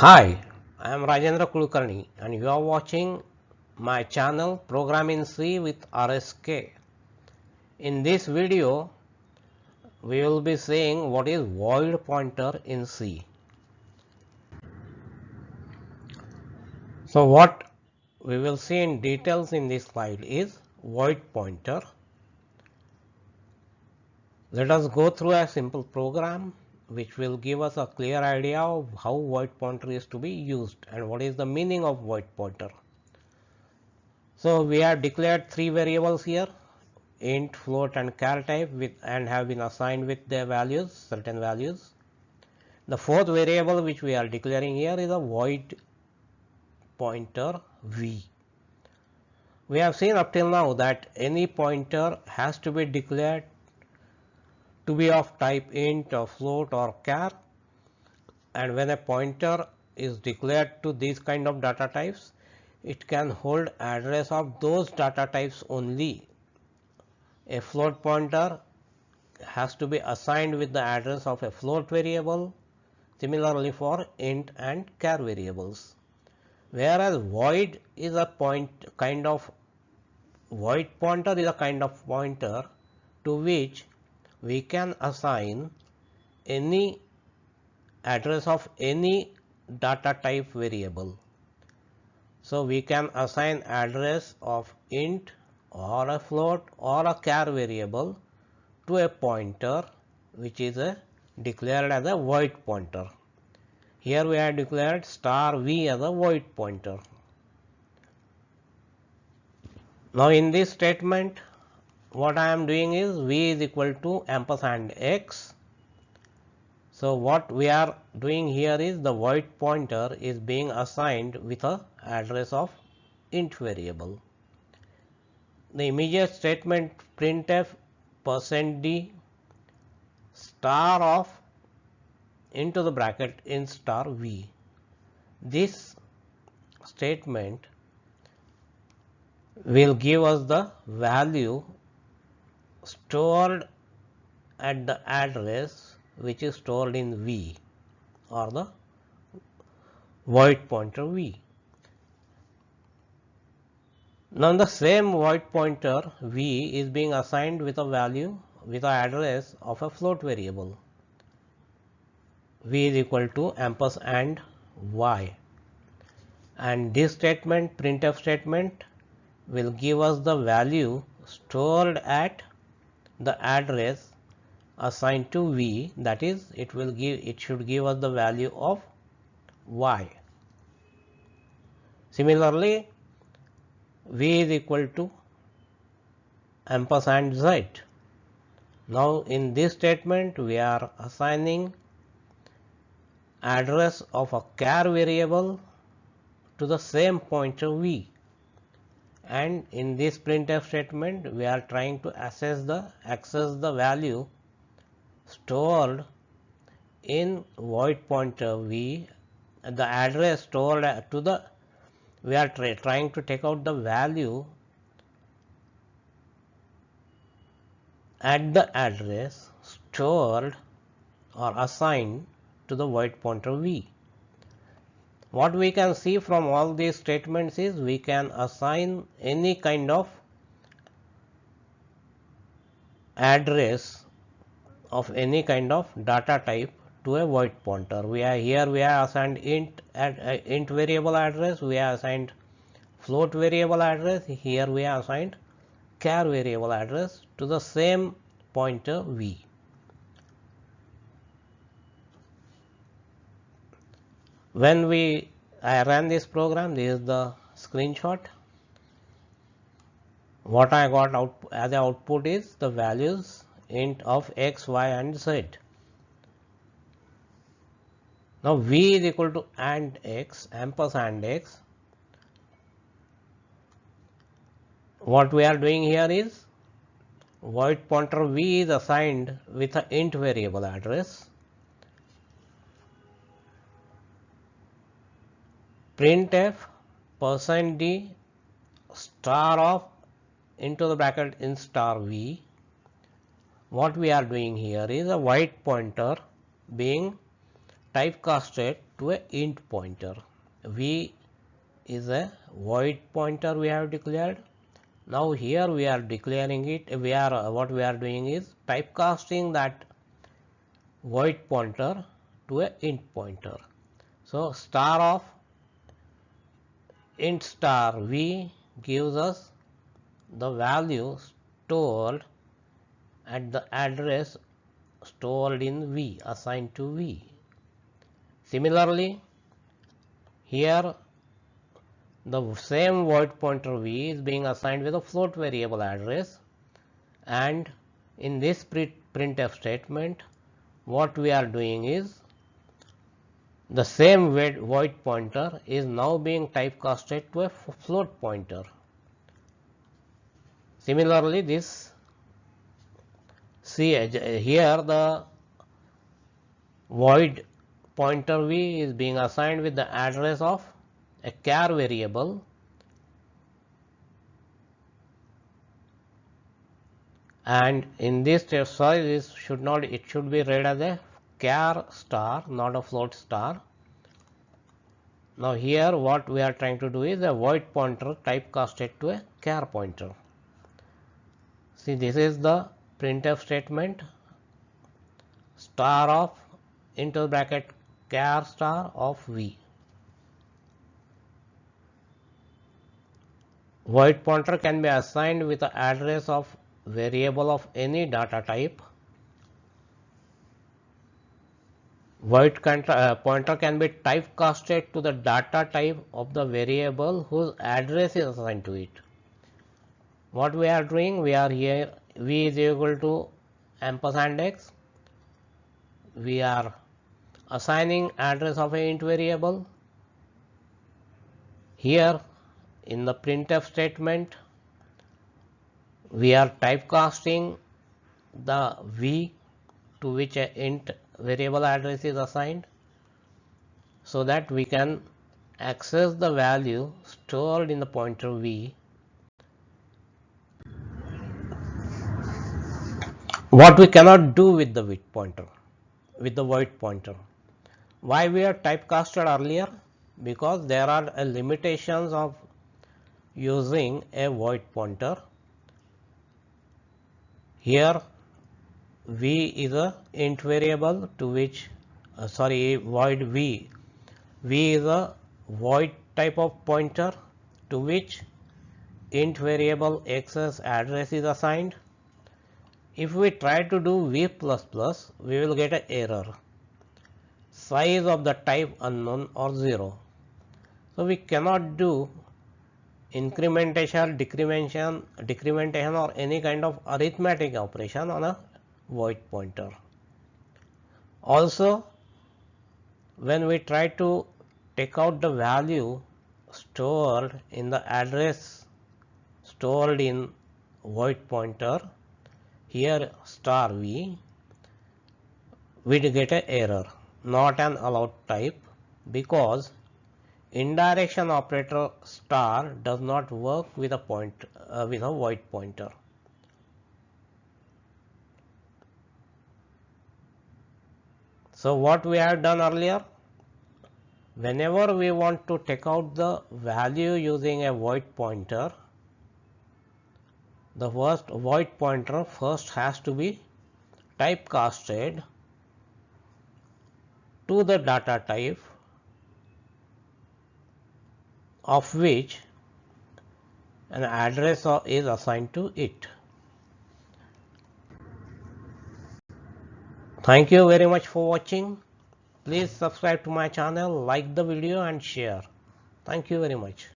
Hi, I am Rajendra Kulkarni and you are watching my channel Program in C with RSK. In this video, we will be seeing what is void pointer in C. So what we will see in details in this slide is void pointer. Let us go through a simple program which will give us a clear idea of how void pointer is to be used and what is the meaning of void pointer. So we have declared three variables here, int, float and char type and have been assigned with their values, certain values. The fourth variable which we are declaring here is a void pointer v. We have seen up till now that any pointer has to be declared to be of type int or float or char, and when a pointer is declared to these kind of data types, it can hold address of those data types only. A float pointer has to be assigned with the address of a float variable, similarly for int and char variables. Whereas void is a kind of pointer is a kind of pointer to which we can assign any address of any data type variable. So we can assign address of int or a float or a char variable to a pointer which is declared as a void pointer. Here we have declared star v as a void pointer. Now in this statement, what I am doing is v is equal to ampersand x. So what we are doing here is the void pointer is being assigned with a address of int variable. The immediate statement printf %d star of into the bracket in star v. This statement will give us the value stored at the address which is stored in v or the void pointer v. Now the same void pointer v is being assigned with a value with an address of a float variable. V is equal to ampersand y, and this statement, printf statement, will give us the value stored at the address assigned to v, that is it should give us the value of y. Similarly, v is equal to ampersand z. Now in this statement we are assigning address of a char variable to the same pointer v, and in this printf statement we are trying to access the value stored in void pointer v, the address stored to the we are trying to take out the value at the address stored or assigned to the void pointer v. What we can see from all these statements is we can assign any kind of address of any kind of data type to a void pointer. We are assigned int variable address, we are assigned float variable address, here we are assigned char variable address to the same pointer v. When I ran this program, this is the screenshot. What I got out as the output is the values int of x, y and z. Now v is equal to and x, ampersand x. What we are doing here is void pointer v is assigned with an int variable address. Printf %d star of into the bracket in star v. What we are doing here is a void pointer being typecasted to a int pointer. V is a void pointer we have declared. Now here we are declaring it, what we are doing is typecasting that void pointer to a int pointer. So star of int star v gives us the value stored at the address stored in v, assigned to v. Similarly, here the same void pointer v is being assigned with a float variable address, and in this printf statement what we are doing is the same void pointer is now being typecasted to a float pointer. Similarly, this here the void pointer v is being assigned with the address of a char variable, and in this size it should be read as a char star, not a float star. Now here what we are trying to do is a void pointer typecasted to a char pointer. See, this is the printf statement, star of into bracket char star of v. Void pointer can be assigned with the address of variable of any data type. Void pointer can be typecasted to the data type of the variable whose address is assigned to it. What we are doing, we are here v is equal to ampersand x. We are assigning address of a int variable. Here in the printf statement we are typecasting the v to which a int variable address is assigned, so that we can access the value stored in the pointer v. What we cannot do with the void pointer, Why we are typecasted earlier? Because there are limitations of using a void pointer. Here v is a int variable to which void v is a void type of pointer to which int variable x's address is assigned. If we try to do v++, we will get an error, size of the type unknown or 0. So we cannot do incrementation, decrementation or any kind of arithmetic operation on a void pointer. Also, when we try to take out the value stored in the address stored in void pointer, here star v, we get an error, not an allowed type, because indirection operator star does not work with a void pointer. So what we have done earlier, whenever we want to take out the value using a void pointer, the void pointer first has to be typecasted to the data type of which an address is assigned to it. Thank you very much for watching. Please subscribe to my channel, like the video and share. Thank you very much.